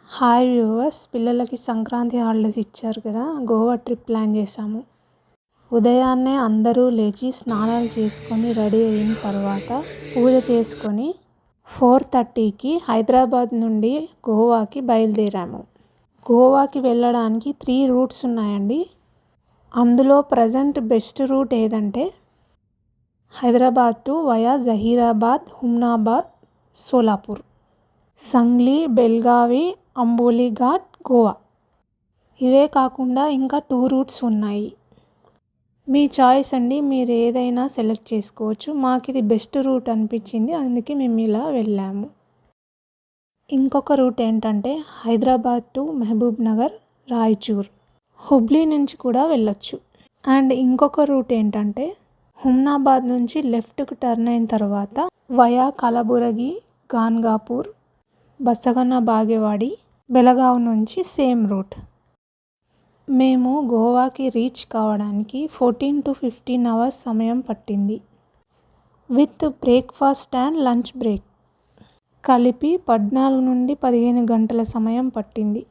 Hi viewers, పిల్లలకి Sankranti holidays ఇచ్చారు కదా, గోవా ట్రిప్ ప్లాన్ చేశాము. ఉదయాన్నే అందరూ లేచి స్నానాలు చేసుకొని రెడీ అయిన తర్వాత పూజ చేసుకొని 4:30కి హైదరాబాద్ నుండి గోవాకి బయలుదేరాము. గోవాకి వెళ్ళడానికి 3 రూట్స్ ఉన్నాయండి. అందులో ప్రజెంట్ బెస్ట్ రూట్ ఏదంటే హైదరాబాద్ టు వయా జహీరాబాద్, హుమ్నాబాద్, సోలాపూర్, సంగ్లీ, బెల్గావి, అంబోలి ఘాట్, గోవా. ఇవే కాకుండా ఇంకా 2 రూట్స్ ఉన్నాయి. మీ చాయిస్ అండి, మీరు ఏదైనా సెలెక్ట్ చేసుకోవచ్చు. మాకు ఇది బెస్ట్ రూట్ అనిపించింది, అందుకే మేము ఇలా వెళ్ళాము. ఇంకొక రూట్ ఏంటంటే హైదరాబాద్ టు మహబూబ్ నగర్, రాయచూర్, హుబ్లీ నుంచి కూడా వెళ్ళొచ్చు. అండ్ ఇంకొక రూట్ ఏంటంటే హుమ్నాబాద్ నుంచి లెఫ్ట్కి టర్న్ అయిన తర్వాత వయా కలబురగి, గాన్గాపూర్, బసవన బాగేవాడి, బెలగావ్ నుంచి సేమ్ రూట్. మేము గోవాకి రీచ్ కావడానికి 14 to 15 అవర్స్ సమయం పట్టింది. With breakfast and lunch break కలిపి 14 నుండి 15 గంటల సమయం పట్టింది.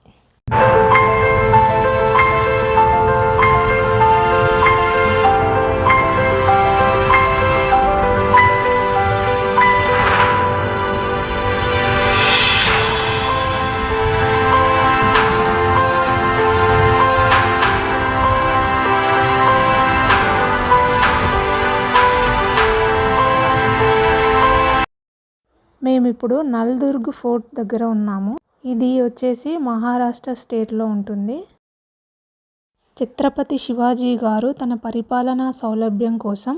మేము ఇప్పుడు నల్దుర్గ్ ఫోర్ట్ దగ్గర ఉన్నాము. ఇది వచ్చేసి మహారాష్ట్ర స్టేట్లో ఉంటుంది. ఛత్రపతి శివాజీ గారు తన పరిపాలనా సౌలభ్యం కోసం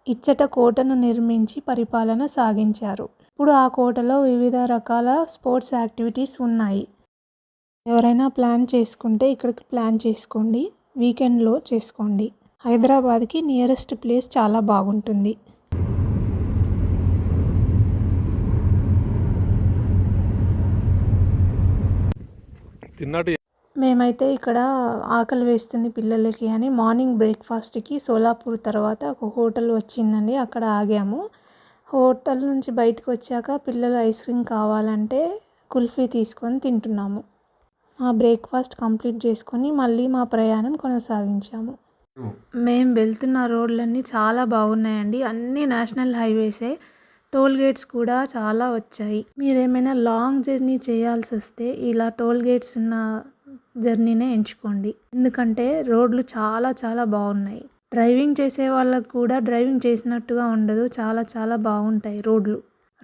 ఇచ్చట కోటను నిర్మించి పరిపాలన సాగించారు. ఇప్పుడు ఆ కోటలో వివిధ రకాల స్పోర్ట్స్ యాక్టివిటీస్ ఉన్నాయి. ఎవరైనా ప్లాన్ చేసుకుంటే ఇక్కడికి ప్లాన్ చేసుకోండి, వీకెండ్లో చేసుకోండి. హైదరాబాద్కి నియరెస్ట్ ప్లేస్ చాలా బాగుంటుంది. మేమైతే ఇక్కడ ఆకలి వేస్తుంది పిల్లలకి అని మార్నింగ్ బ్రేక్ఫాస్ట్కి సోలాపూర్ తర్వాత ఒక హోటల్ వచ్చిందండి, అక్కడ ఆగాము. హోటల్ నుంచి బయటకు వచ్చాక పిల్లలు ఐస్ క్రీమ్ కావాలంటే కుల్ఫీ తీసుకొని తింటున్నాము. మా బ్రేక్ఫాస్ట్ కంప్లీట్ చేసుకొని మళ్ళీ మా ప్రయాణం కొనసాగించాము. మేము వెళ్తున్న రోడ్లన్నీ చాలా బాగున్నాయండి, అన్నీ నేషనల్ హైవేసే. టోల్ గేట్స్ కూడా చాలా వచ్చాయి. మీరేమైనా లాంగ్ జర్నీ చేయాల్సి వస్తే ఇలా టోల్ గేట్స్ ఉన్న జర్నీనే ఎంచుకోండి, ఎందుకంటే రోడ్లు చాలా చాలా బాగున్నాయి. డ్రైవింగ్ చేసే వాళ్ళకు కూడా డ్రైవింగ్ చేసినట్టుగా ఉండదు, చాలా చాలా బాగుంటాయి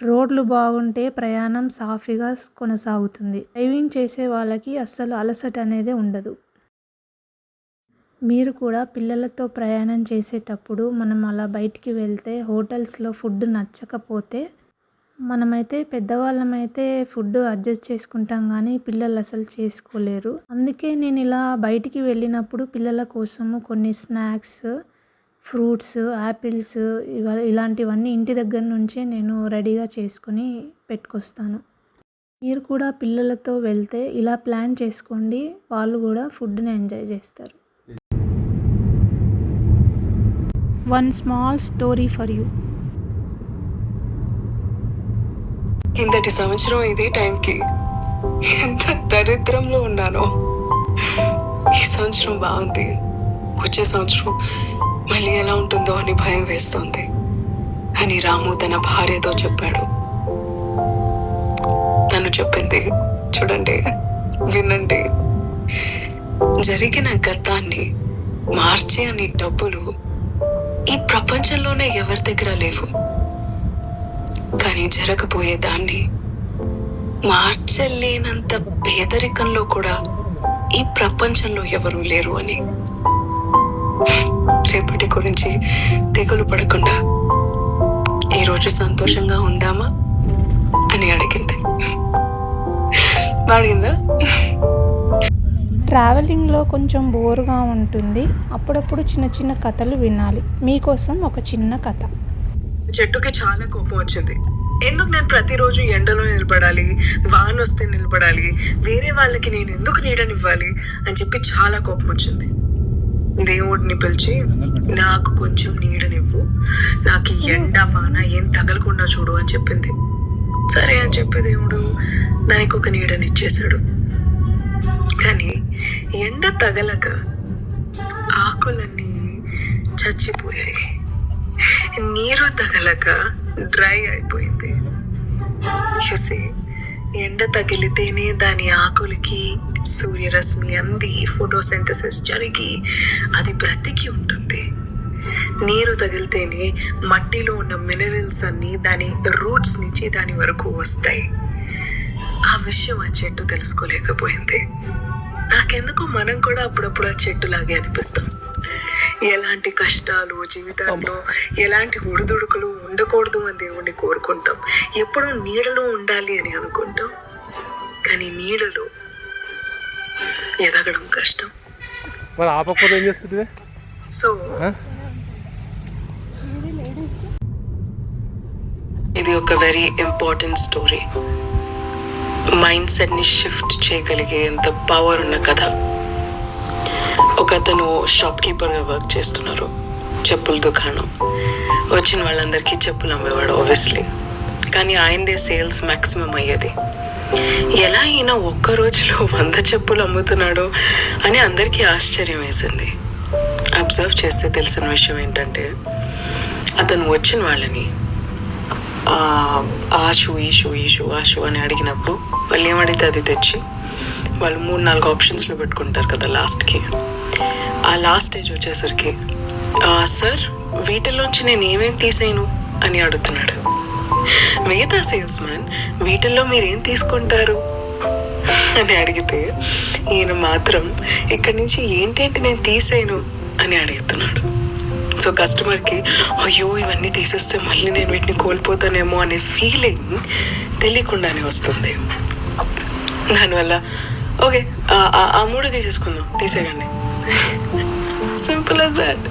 రోడ్లు బాగుంటే ప్రయాణం సాఫీగా కొనసాగుతుంది. డ్రైవింగ్ చేసే వాళ్ళకి అస్సలు అలసట అనేది ఉండదు. మీరు కూడా పిల్లలతో ప్రయాణం చేసేటప్పుడు మనం అలా బయటికి వెళ్తే హోటల్స్లో ఫుడ్ నచ్చకపోతే మనమైతే పెద్దవాళ్ళమైతే ఫుడ్ అడ్జస్ట్ చేసుకుంటాం, కానీ పిల్లలు అసలు చేసుకోలేరు. అందుకే నేను ఇలా బయటికి వెళ్ళినప్పుడు పిల్లల కోసము కొన్ని స్నాక్స్, ఫ్రూట్స్, యాపిల్స్ ఇలాంటివన్నీ ఇంటి దగ్గర నుంచే నేను రెడీగా చేసుకొని పెట్టుకొస్తాను. మీరు కూడా పిల్లలతో వెళ్తే ఇలా ప్లాన్ చేసుకోండి, వాళ్ళు కూడా ఫుడ్ని ఎంజాయ్ చేస్తారు. One small story for you. కిందటి సంవత్సరం ఇదే టైంకి ఎంత దరిద్రంలో ఉన్నానో, ఈ సంవత్సరం బాగుంది, వచ్చే సంవత్సరం మళ్ళీ ఎలా ఉంటుందో అని భయం వేస్తుంది అని రాము తన భార్యతో చెప్పాడు. తను చెప్పింది చూడండి, వినండి. జరిగిన గతాన్ని మార్చే అని డబ్బులు ఈ ప్రపంచంలోనే ఎవరి దగ్గర లేవు, కానీ జరగబోయే దాన్ని మార్చలేనంత పేదరికంలో కూడా ఈ ప్రపంచంలో ఎవరూ లేరు అని. రేపటి గురించి తెగులు పడకుండా ఈరోజు సంతోషంగా ఉందామా అని అడిగిందా? ట్రావెలింగ్లో కొంచెం బోర్గా ఉంటుంది, అప్పుడప్పుడు చిన్న చిన్న కథలు వినాలి. మీకోసం ఒక చిన్న కథ. చెట్టుకి చాలా కోపం వచ్చింది. ఎందుకు నేను ప్రతిరోజు ఎండలో నిలబడాలి, వాన వస్తే నిలబడాలి, వేరే వాళ్ళకి నేను ఎందుకు నీడనివ్వాలి అని చెప్పి చాలా కోపం వచ్చింది. దేవుడిని పిలిచి నాకు కొంచెం నీడనివ్వు, నాకు ఈ ఎండ వాన ఏం తగలకుండా చూడు అని చెప్పింది. సరే అని చెప్పి దేవుడు దానికి ఒక నీడనిచ్చేశాడు. కానీ ఎండ తగలక ఆకులన్నీ చచ్చిపోయాయి, నీరు తగలక డ్రై అయిపోయింది. చూసి ఎండ తగిలితేనే దాని ఆకులకి సూర్యరశ్మి అంది, ఫోటోసింథసిస్ జరిగి అది బ్రతికి ఉంటుంది. నీరు తగిలితేనే మట్టిలో ఉన్న మినరల్స్ అన్నీ దాని రూట్స్ నుంచి దాని వరకు వస్తాయి. ఆ విషయం ఆ చెట్టు తెలుసుకోలేకపోయింది. నాకెందుకు మనం కూడా అప్పుడప్పుడు ఆ చెట్టులాగే అనిపిస్తాం. ఎలాంటి కష్టాలు జీవితంలో, ఎలాంటి ఒడిదుడుకులు ఉండకూడదు అని దేవుణ్ణి కోరుకుంటాం. ఎప్పుడూ నీడలో ఉండాలి అని అనుకుంటాం. కానీ నీడలో ఎదగడం కష్టం. మరి ఆపకపోతే ఏం చేస్తుంది? సో ఇది ఒక వెరీ ఇంపార్టెంట్ స్టోరీ. మైండ్ సెట్ని షిఫ్ట్ చేయగలిగేంత పవర్ ఉన్న కథ. ఒక అతను షాప్ కీపర్గా వర్క్ చేస్తున్నారు, చెప్పుల దుకాణం. వచ్చిన వాళ్ళందరికీ చెప్పులు అమ్మేవాడు ఆబ్వియస్లీ. కానీ ఆయనదే సేల్స్ మ్యాక్సిమం అయ్యేది. ఎలా అయినా ఒక్క రోజులో 100 చెప్పులు అమ్ముతున్నాడు అని అందరికీ ఆశ్చర్యం వేసింది. అబ్జర్వ్ చేస్తే తెలిసిన విషయం ఏంటంటే, అతను వచ్చిన వాళ్ళని ఆ షూ ఈ షూ ఈ షూ ఆ షూ అని అడిగినప్పుడు వాళ్ళు ఏమడిగితే అది తెచ్చి వాళ్ళు 3-4 ఆప్షన్స్లో పెట్టుకుంటారు కదా లాస్ట్కి. ఆ లాస్ట్ స్టేజ్ వచ్చేసరికి, సార్ వీటిల్లోంచి నేను ఏమేం తీసేయను అని అడుగుతున్నాడు. మిగతా సేల్స్ మ్యాన్ వీటిల్లో మీరేం తీసుకుంటారు అని అడిగితే, ఈయన మాత్రం ఇక్కడి నుంచి ఏంటంటే నేను తీసేయను అని అడుగుతున్నాడు. సో కస్టమర్కి అయ్యో ఇవన్నీ తీసేస్తే మళ్ళీ నేను వీటిని కోల్పోతానేమో అనే ఫీలింగ్ తెలియకుండానే వస్తుంది. దానివల్ల ఓకే ఆ 3 తీసేసుకుందాం, తీసేయండి, సింపుల్ as that.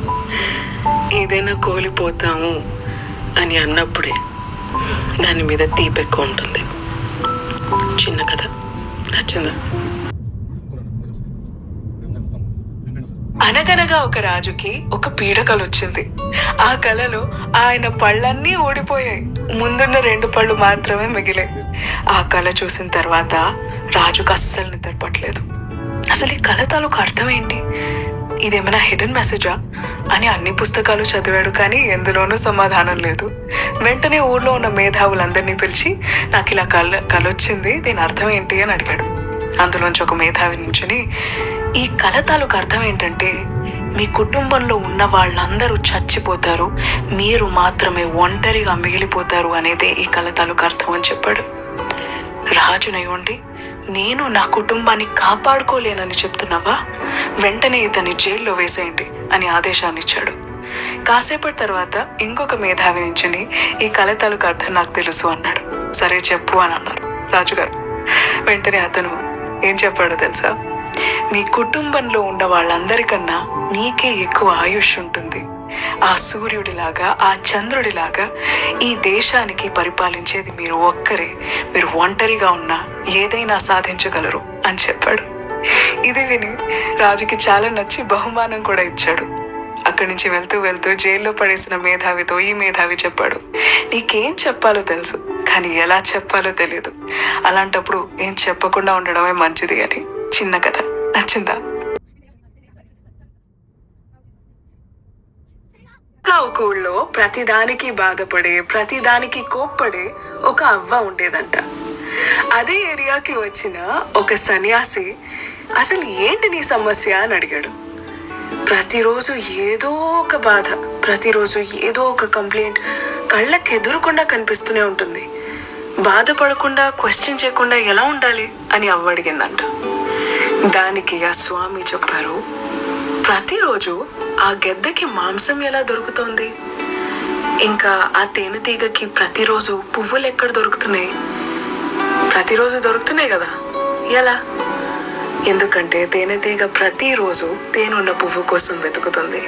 ఏదైనా కోల్పోతాము అని అన్నప్పుడే దాని మీద తీపి ఎక్కువ ఉంటుంది. చిన్న కథ నచ్చిందా? అనగనగా ఒక రాజుకి ఒక పీడకల వచ్చింది. ఆ కలలో ఆయన పళ్ళన్నీ ఊడిపోయాయి, ముందున్న 2 పళ్ళు మాత్రమే మిగిలాయి. ఆ కళ చూసిన తర్వాత రాజుకు అస్సలు నిద్రపట్టలేదు. అసలు ఈ కళ తాలూకు అర్థం ఏంటి, ఇదేమైనా హిడెన్ మెసేజా అని అన్ని పుస్తకాలు చదివాడు. కానీ ఎందులోనూ సమాధానం లేదు. వెంటనే ఊర్లో ఉన్న మేధావులందరినీ పిలిచి నాకు ఇలా కళ వచ్చింది, దీని అర్థం ఏంటి అని అడిగాడు. అందులోంచి ఒక మేధావి నుంచుని, ఈ కళ తాలూకు అర్థం ఏంటంటే, మీ కుటుంబంలో ఉన్న వాళ్ళందరూ చచ్చిపోతారు, మీరు మాత్రమే ఒంటరిగా మిగిలిపోతారు అనేదే ఈ కళ తాలూకు అర్థం అని చెప్పాడు. రాజునయ్యండి, నేను నా కుటుంబాన్ని కాపాడుకోలేనని చెప్తున్నావా? వెంటనే ఇతన్ని జైల్లో వేసేయండి అని ఆదేశాన్ని ఇచ్చాడు. కాసేపటి తర్వాత ఇంకొక మేధావి నుంచుని, ఈ కళ తాలూకు అర్థం నాకు తెలుసు అన్నాడు. సరే చెప్పు అని అన్నారు రాజుగారు. వెంటనే అతను ఏం చెప్పాడో తెలుసా? మీ కుటుంబంలో ఉన్న వాళ్ళందరికన్నా నీకే ఎక్కువ ఆయుష్ ఉంటుంది. ఆ సూర్యుడిలాగా, ఆ చంద్రుడిలాగా ఈ దేశానికి పరిపాలించేది మీరు ఒక్కరే. మీరు ఒంటరిగా ఉన్నా ఏదైనా సాధించగలరు అని చెప్పాడు. ఇది విని రాజుకి చాలా నచ్చి బహుమానం కూడా ఇచ్చాడు. అక్కడి నుంచి వెళ్తూ జైల్లో పడేసిన మేధావితో ఈ మేధావి చెప్పాడు, నీకేం చెప్పాలో తెలుసు కానీ ఎలా చెప్పాలో తెలియదు. అలాంటప్పుడు ఏం చెప్పకుండా ఉండడమే మంచిది అని. చిన్న కథ నచ్చిందా? ఒక ఊళ్ళో ప్రతిదానికి బాధపడే, ప్రతిదానికి కోప్పడే ఒక అవ్వ ఉండేదంట. అదే ఏరియాకి వచ్చిన ఒక సన్యాసి అసలు ఏంటి నీ సమస్య అని అడిగాడు. ప్రతిరోజు ఏదో ఒక బాధ, ప్రతిరోజు ఏదో ఒక కంప్లైంట్ కళ్ళకి ఎదురుకుండా కనిపిస్తూనే ఉంటుంది. బాధపడకుండా, క్వశ్చన్ చేయకుండా ఎలా ఉండాలి అని అవ్వ అడిగిందంట. దానికి ఆ స్వామి చెప్పారు, ప్రతిరోజు ఆ గెద్దకి మాంసం ఎలా దొరుకుతోంది, ఇంకా ఆ తేనెటీగకి ప్రతిరోజు పువ్వులు ఎక్కడ దొరుకుతున్నాయి? ప్రతిరోజు దొరుకుతున్నాయి కదా, ఎలా? ఎందుకంటే తేనెటీగ ప్రతిరోజు తేనున్న పువ్వు కోసం వెతుకుతుంది.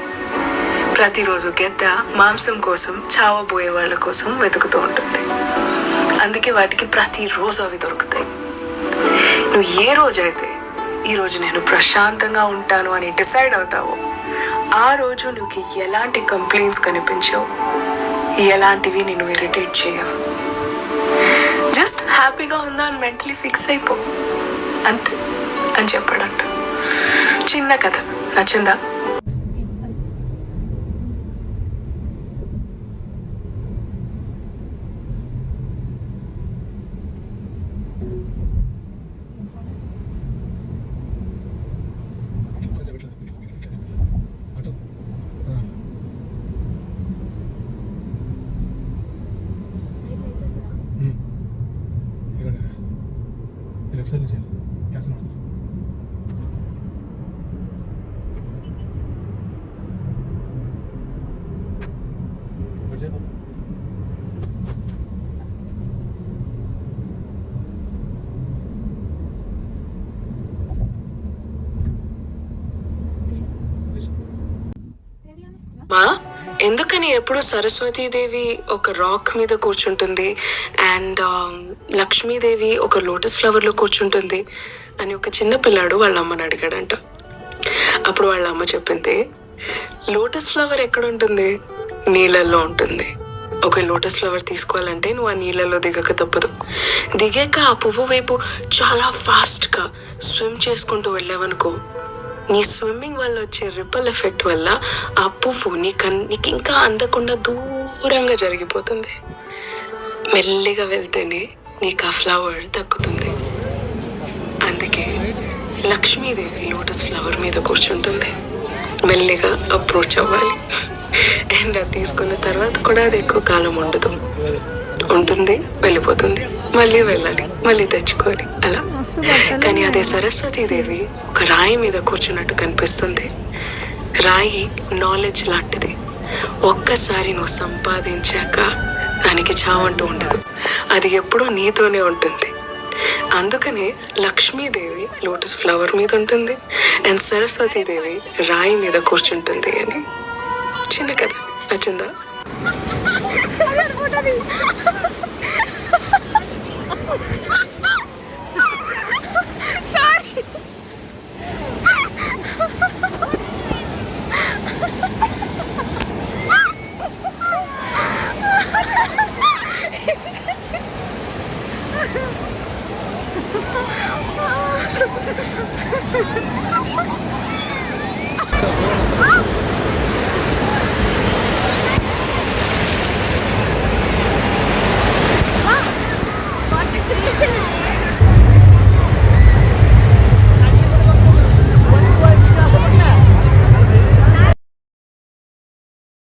ప్రతిరోజు గెద్ద మాంసం కోసం, చావబోయే వాళ్ళ కోసం వెతుకుతూ ఉంటుంది. అందుకే వాటికి ప్రతిరోజు అవి దొరుకుతాయి. నువ్వు ఏ రోజైతే ఈరోజు నేను ప్రశాంతంగా ఉంటాను అని డిసైడ్ అవుతావో ఆ రోజు నువ్వు ఎలాంటి కంప్లైంట్స్ కనిపించవు, ఎలాంటివి నేను ఇరిటేట్ చేయవు. జస్ట్ హ్యాపీగా ఉందా అని మెంటలీ ఫిక్స్ అయిపో, అంతే అని చెప్పాడంట. చిన్న కథ నచ్చిందా? లెఫ్ట్ సైడ్ చేయాలి క్యాన్స్ మాట్లాడు. మా ఎందుకని ఎప్పుడు సరస్వతీదేవి ఒక రాక్ మీద కూర్చుంటుంది అండ్ లక్ష్మీదేవి ఒక లోటస్ ఫ్లవర్లో కూర్చుంటుంది అని ఒక చిన్న పిల్లాడు వాళ్ళ అమ్మని అడిగాడంట. అప్పుడు వాళ్ళ అమ్మ చెప్పింది, లోటస్ ఫ్లవర్ ఎక్కడ ఉంటుంది? నీళ్ళల్లో ఉంటుంది. ఒక లోటస్ ఫ్లవర్ తీసుకోవాలంటే నువ్వు ఆ నీళ్ళల్లో దిగక తప్పదు. దిగాక ఆ పువ్వు వైపు చాలా ఫాస్ట్గా స్విమ్ చేసుకుంటూ వెళ్ళావనుకో, నీ స్విమ్మింగ్ వల్ల వచ్చే రిపల్ ఎఫెక్ట్ వల్ల ఆ పువ్వు నీకు ఇంకా అందకుండా దూరంగా జరిగిపోతుంది. మెల్లిగా వెళ్తేనే నీకు ఆ ఫ్లవర్ దక్కుతుంది. అందుకే లక్ష్మీదేవి లోటస్ ఫ్లవర్ మీద కూర్చుంటుంది. మెల్లిగా అప్రోచ్ అవ్వాలి. అండ్ అది తీసుకున్న తర్వాత కూడా అది ఎక్కువ కాలం ఉంటుంది, వెళ్ళిపోతుంది, మళ్ళీ వెళ్ళాలి, మళ్ళీ తెచ్చుకోవాలి అలా. కానీ అదే సరస్వతీదేవి ఒక రాయి మీద కూర్చున్నట్టు కనిపిస్తుంది. రాయి నాలెడ్జ్ లాంటిది. ఒక్కసారి నువ్వు సంపాదించాక దానికి చావంటూ ఉండదు. అది ఎప్పుడూ నీతోనే ఉంటుంది. అందుకనే లక్ష్మీదేవి లోటస్ ఫ్లవర్ మీద ఉంటుంది అండ్ సరస్వతీదేవి రాయి మీద కూర్చుంటుంది అని. చిన్న కథ నచ్చిందా? Sorry.